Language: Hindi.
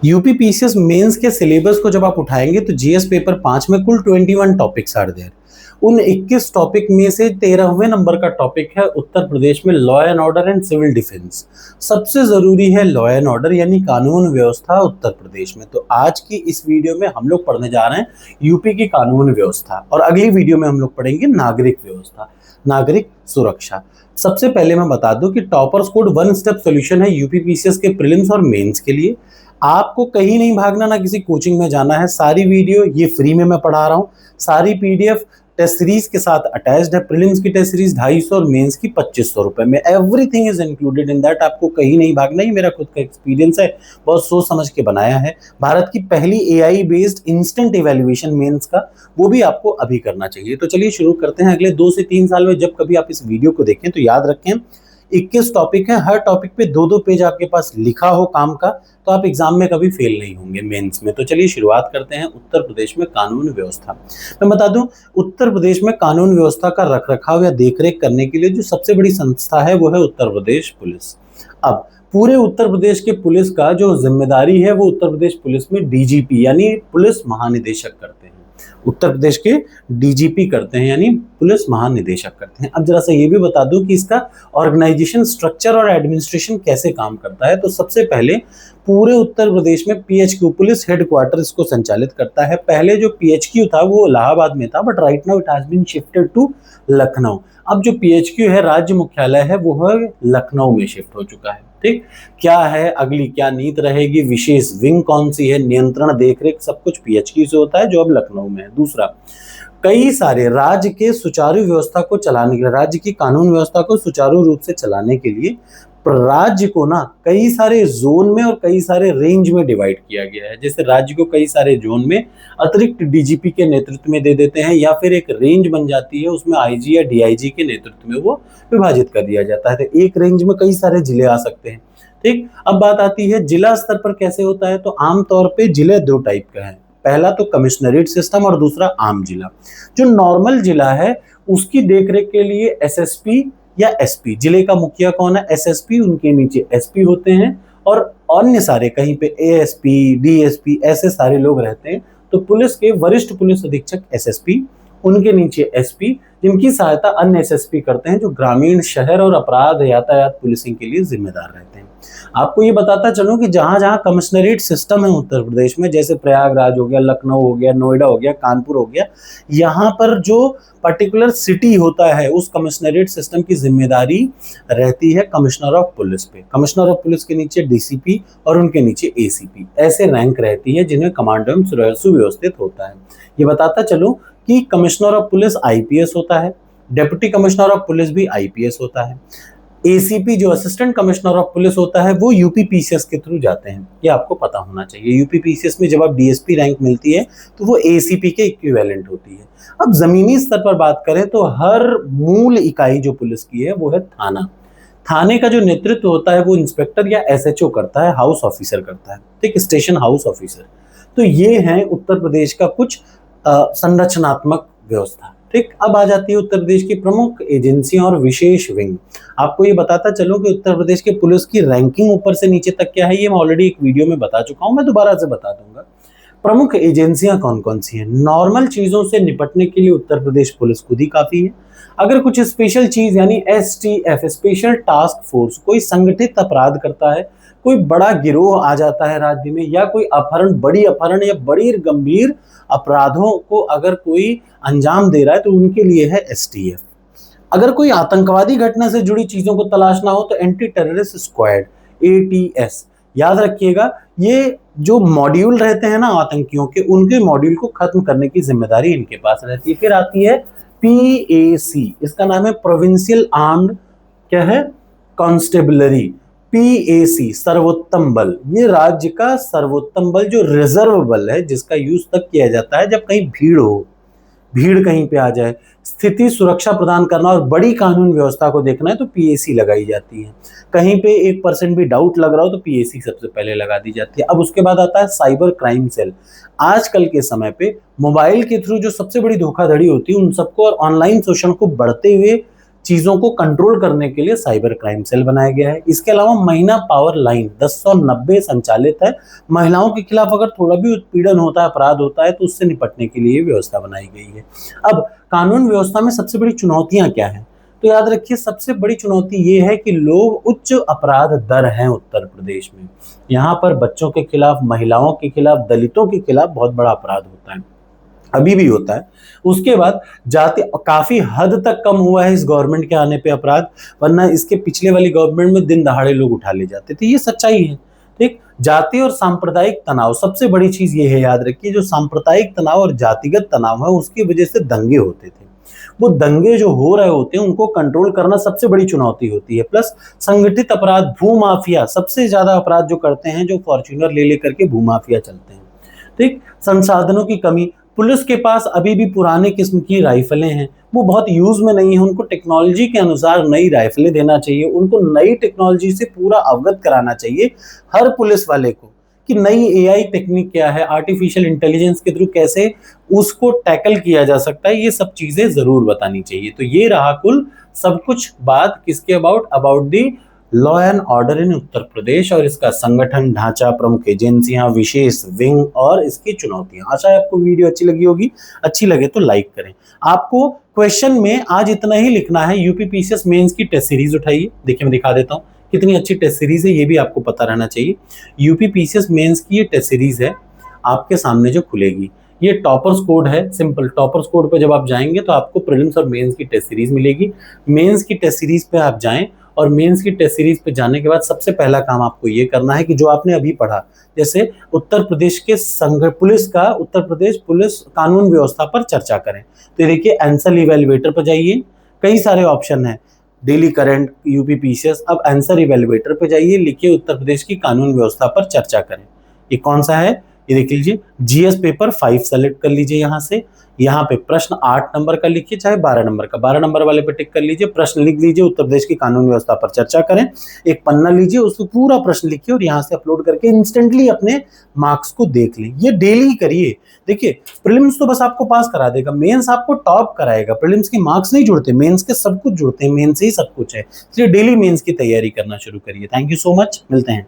यूपीपीसीएस मेंस के सिलेबस को जब आप उठाएंगे तो जीएस पेपर 5 में कुल 21 टॉपिक्स आर देयर। उन 21 टॉपिक में से 13वें नंबर का टॉपिक है उत्तर प्रदेश में law and order and civil defence. सबसे जरूरी है लॉ एंड ऑर्डर यानी कानून व्यवस्था उत्तर प्रदेश में। तो आज की इस वीडियो में हम लोग पढ़ने जा रहे हैं यूपी की कानून व्यवस्था, और अगली वीडियो में हम लोग पढ़ेंगे नागरिक व्यवस्था, नागरिक सुरक्षा। सबसे पहले मैं बता दूं कि toppers code one step solution है यूपीपीसीएस के प्रीलिम्स और मेंस के लिए। आपको कहीं नहीं भागना, ना किसी कोचिंग में जाना है। सारी वीडियो ये फ्री में मैं पढ़ा रहा हूँ। सारी पीडीएफ टेस्ट सीरीज के साथ अटैच्ड है। प्रीलिम्स की टेस्ट सीरीज 250 और मेंस की 2500 रुपए में। Everything is included in that. आपको कहीं नहीं भागना, ही मेरा खुद का एक्सपीरियंस है, बहुत सोच समझ के बनाया है। भारत की पहली AI based instant evaluation mains का, वो भी आपको अभी करना चाहिए। तो चलिए शुरू करते हैं। अगले 2 से 3 साल में जब कभी आप इस वीडियो को देखें तो याद रखें 21 टॉपिक है, हर टॉपिक पे 2-2 पेज आपके पास लिखा हो काम का, तो आप एग्जाम में कभी फेल नहीं होंगे मेंस में। तो चलिए शुरुआत करते हैं उत्तर प्रदेश में कानून व्यवस्था। मैं बता दूं, उत्तर प्रदेश में कानून व्यवस्था का रखरखाव या देखरेख करने के लिए जो सबसे बड़ी संस्था है वो है उत्तर प्रदेश पुलिस। अब पूरे उत्तर प्रदेश के पुलिस का जो जिम्मेदारी है वो उत्तर प्रदेश पुलिस में डीजीपी यानी पुलिस महानिदेशक करते हैं। उत्तर प्रदेश के डीजीपी करते हैं यानी पुलिस महानिदेशक करते हैं। अब जरा सा ये भी बता दूं कि इसका ऑर्गेनाइजेशन स्ट्रक्चर और एडमिनिस्ट्रेशन कैसे काम करता है। तो सबसे पहले पूरे उत्तर प्रदेश में पीएचक्यू पुलिस हेडक्वार्टर इसको संचालित करता है। पहले जो पीएचक्यू था वो इलाहाबाद में था, but right now it has been shifted to Lucknow. अब जो पीएचक्यू है, राज्य मुख्यालय है, वो है लखनऊ में शिफ्ट हो चुका है। ठीक, क्या है अगली, क्या नीति रहेगी, विशेष विंग कौन सी है, नियंत्रण देखरेख सब कुछ पीएचक्यू से होता है जो अब लखनऊ में है। दूसरा, कई सारे राज्य के सुचारू व्यवस्था को चलाने के लिए, राज्य की कानून व्यवस्था को सुचारू रूप से चलाने के लिए राज्य को ना कई सारे जोन में और कई सारे रेंज में डिवाइड किया गया है। जैसे राज्य को कई सारे जोन में अतिरिक्त डीजीपी के नेतृत्व में दे देते हैं, या फिर एक रेंज बन जाती है, उसमें आईजी या डीआईजी के नेतृत्व में वो विभाजित कर दिया जाता है। तो एक रेंज में कई सारे जिले आ सकते हैं। ठीक, अब बात आती है जिला स्तर पर कैसे होता है। तो आमतौर पर जिले 2 टाइप का है। पहला तो कमिश्नरेट सिस्टम और दूसरा आम जिला। जो नॉर्मल जिला है उसकी देखरेख के लिए एसएसपी या एसपी, जिले का मुखिया कौन है, एसएसपी, उनके नीचे एसपी होते हैं, और अन्य सारे कहीं पे एएसपी, डीएसपी ऐसे सारे लोग रहते हैं। तो पुलिस के वरिष्ठ पुलिस अधीक्षक एसएसपी, उनके नीचे एसपी, जिनकी सहायता अन्य एसएसपी करते हैं, जो ग्रामीण, शहर और अपराध यातायात पुलिसिंग के लिए जिम्मेदार रहते हैं। आपको ये बताता चलूं कि जहां जहां कमिश्नरेट सिस्टम है उत्तर प्रदेश में, जैसे प्रयागराज हो गया, लखनऊ हो गया, नोएडा हो गया, कानपुर हो गया, यहाँ पर जो पर्टिकुलर सिटी होता है उस कमिश्नरेट सिस्टम की जिम्मेदारी रहती है कमिश्नर ऑफ पुलिस पे। कमिश्नर ऑफ पुलिस के नीचे डीसीपी और उनके नीचे एसीपी, ऐसे रैंक रहती है जिन्हें कमांड एवं सुव्यवस्थित होता है। ये बताता चलूं कि कमिश्नर ऑफ पुलिस आईपीएस होता है, डेप्यूटी कमिश्नर ऑफ पुलिस भी आईपीएस होता है। एसीपी जो असिस्टेंट कमिश्नर ऑफ पुलिस होता है वो यूपीपीसीएस के थ्रू जाते हैं, ये आपको पता होना चाहिए। यूपीपीसीएस में जब आप डीएसपी रैंक मिलती है तो वो एसीपी के इक्विवेलेंट होती है। अब जमीनी स्तर पर बात करें तो हर मूल इकाई जो पुलिस की है वो है थाना। थाने का जो नेतृत्व होता है वो इंस्पेक्टर या एसएचओ करता है, हाउस ऑफिसर करता है। ठीक, स्टेशन हाउस ऑफिसर। तो ये है उत्तर प्रदेश का कुछ संरचनात्मक व्यवस्था। ठीक, अब आ जाती है उत्तर प्रदेश की प्रमुख एजेंसियां और विशेष विंग। आपको ये बताता चलूं कि उत्तर प्रदेश के पुलिस की रैंकिंग ऊपर से नीचे तक क्या है, ये मैं ऑलरेडी एक वीडियो में बता चुका हूं, मैं दोबारा से बता दूंगा। प्रमुख एजेंसियां कौन कौन सी हैं। नॉर्मल चीजों से निपटने के लिए उत्तर प्रदेश पुलिस खुद ही काफी है। अगर कुछ स्पेशल चीज यानी एसटीएफ, स्पेशल टास्क फोर्स, कोई संगठित अपराध करता है, कोई बड़ा गिरोह आ जाता है राज्य में, या कोई अपहरण, बड़ी अपहरण या बड़ी गंभीर अपराधों को अगर कोई अंजाम दे रहा है तो उनके लिए है एसटीएफ। अगर कोई आतंकवादी घटना से जुड़ी चीजों को तलाशना हो तो एंटी टेररिस्ट स्क्वाड, एटीएस। याद रखिएगा, ये जो मॉड्यूल रहते हैं ना आतंकियों के, उनके मॉड्यूल को खत्म करने की जिम्मेदारी इनके पास रहती है। फिर आती है पीएसी, इसका नाम है प्रोविंशियल आर्म्ड क्या है, कांस्टेबलरी। पीएसी सर्वोत्तम बल, ये राज्य का सर्वोत्तम बल जो रिजर्व बल है, जिसका यूज तब किया जाता है जब कहीं भीड़ हो, भीड़ कहीं पे आ जाए, स्थिति सुरक्षा प्रदान करना और बड़ी कानून व्यवस्था को देखना है तो पीएसी लगाई जाती है। कहीं पे 1% भी डाउट लग रहा हो तो पीएसी सबसे पहले लगा दी जाती है। अब उसके बाद आता है साइबर क्राइम सेल। आजकल के समय पे मोबाइल के थ्रू जो सबसे बड़ी धोखाधड़ी होती है उन सबको और ऑनलाइन शोषण को बढ़ते हुए चीजों को कंट्रोल करने के लिए साइबर क्राइम सेल बनाया गया है। इसके अलावा महिला पावर लाइन 1090 संचालित है। महिलाओं के खिलाफ अगर थोड़ा भी उत्पीड़न होता है, अपराध होता है, तो उससे निपटने के लिए व्यवस्था बनाई गई है। अब कानून व्यवस्था में सबसे बड़ी चुनौतियां क्या हैं? तो याद रखिए, सबसे बड़ी चुनौती ये है कि लोग उच्च अपराध दर हैं उत्तर प्रदेश में। यहाँ पर बच्चों के खिलाफ, महिलाओं के खिलाफ, दलितों के खिलाफ बहुत बड़ा अपराध होता है, अभी भी होता है। उसके बाद जाति काफी हद तक कम हुआ है इस गवर्नमेंट के आने पे अपराध, वरना इसके पिछले वाली गवर्नमेंट में दिन दहाड़े लोग उठा ले जाते थे, ये सच्चाई है। ठीक, जाति और सांप्रदायिक तनाव सबसे बड़ी चीज ये है, याद रखिए, जो सांप्रदायिक तनाव और जातिगत तनाव है उसकी वजह से दंगे होते थे। वो दंगे जो हो रहे होते हैं उनको कंट्रोल करना सबसे बड़ी चुनौती होती है। प्लस संगठित अपराध, भूमाफिया सबसे ज्यादा अपराध जो करते हैं, जो फॉर्च्यूनर ले लेकर के भूमाफिया चलते हैं। ठीक, संसाधनों की कमी, पुलिस के पास अभी भी पुराने किस्म की राइफलें हैं, वो बहुत यूज में नहीं है। उनको टेक्नोलॉजी के अनुसार नई राइफलें देना चाहिए, उनको नई टेक्नोलॉजी से पूरा अवगत कराना चाहिए हर पुलिस वाले को कि नई एआई टेक्निक क्या है, आर्टिफिशियल इंटेलिजेंस के थ्रू कैसे उसको टैकल किया जा सकता है, ये सब चीजें जरूर बतानी चाहिए। तो ये रहा कुल सब कुछ बात किसके about the law and order in Uttar Pradesh और इसका संगठन ढांचा, प्रमुख एजेंसियां, विशेष विंग और इसकी चुनौतियां। आशा है आपको वीडियो अच्छी लगी होगी। अच्छी लगे तो लाइक करें। आपको क्वेश्चन में आज इतना ही लिखना है। यूपी पीसीएस मेंस की टेस्ट सीरीज उठाइए, देखिए मैं दिखा देता हूँ कितनी अच्छी टेस्ट सीरीज है, ये भी आपको पता रहना चाहिए। यूपी पीसीएस मेंस की ये टेस्ट सीरीज है, आपके सामने जो खुलेगी, ये टॉपर्स कोड है। सिंपल टॉपर्स कोड पे जब आप जाएंगे तो आपको प्रीलिम्स और मेंस की टेस्ट सीरीज मिलेगी। मेंस की टेस्ट सीरीज पे आप जाएं और मेंस की टेस्ट सीरीज पे जाने के बाद सबसे पहला काम आपको ये करना है कि जो आपने अभी पढ़ा, जैसे उत्तर प्रदेश के संघ पुलिस का, उत्तर प्रदेश पुलिस कानून व्यवस्था पर चर्चा करें। तो देखिए आंसर इवैल्यूएटर पर जाइए, कई सारे ऑप्शन है, डेली करंट, यूपी पीसीएस। अब आंसर इवैल्यूएटर पे जाइए, लिखिए उत्तर प्रदेश की कानून व्यवस्था पर चर्चा करें। ये कौन सा है, ये देख लीजिए, जीएस पेपर 5 सेलेक्ट कर लीजिए। यहाँ से यहाँ पे प्रश्न 8 नंबर का लिखिए, चाहे 12 नंबर का, 12 नंबर वाले पे टिक कर लीजिए। प्रश्न लिख लीजिए, उत्तर प्रदेश की कानून व्यवस्था पर चर्चा करें। एक पन्ना लीजिए, उसको पूरा प्रश्न लिखिए और यहाँ से अपलोड करके इंस्टेंटली अपने मार्क्स को देख लें। ये डेली करिए। देखिए प्रीलिम्स तो बस आपको पास करा देगा, मेंस आपको टॉप कराएगा। प्रीलिम्स के मार्क्स नहीं जुड़ते, मेंस के सब कुछ जुड़ते हैं, मेंस ही सब कुछ है। इसलिए डेली मेंस की तैयारी करना शुरू करिए। थैंक यू सो मच, मिलते हैं।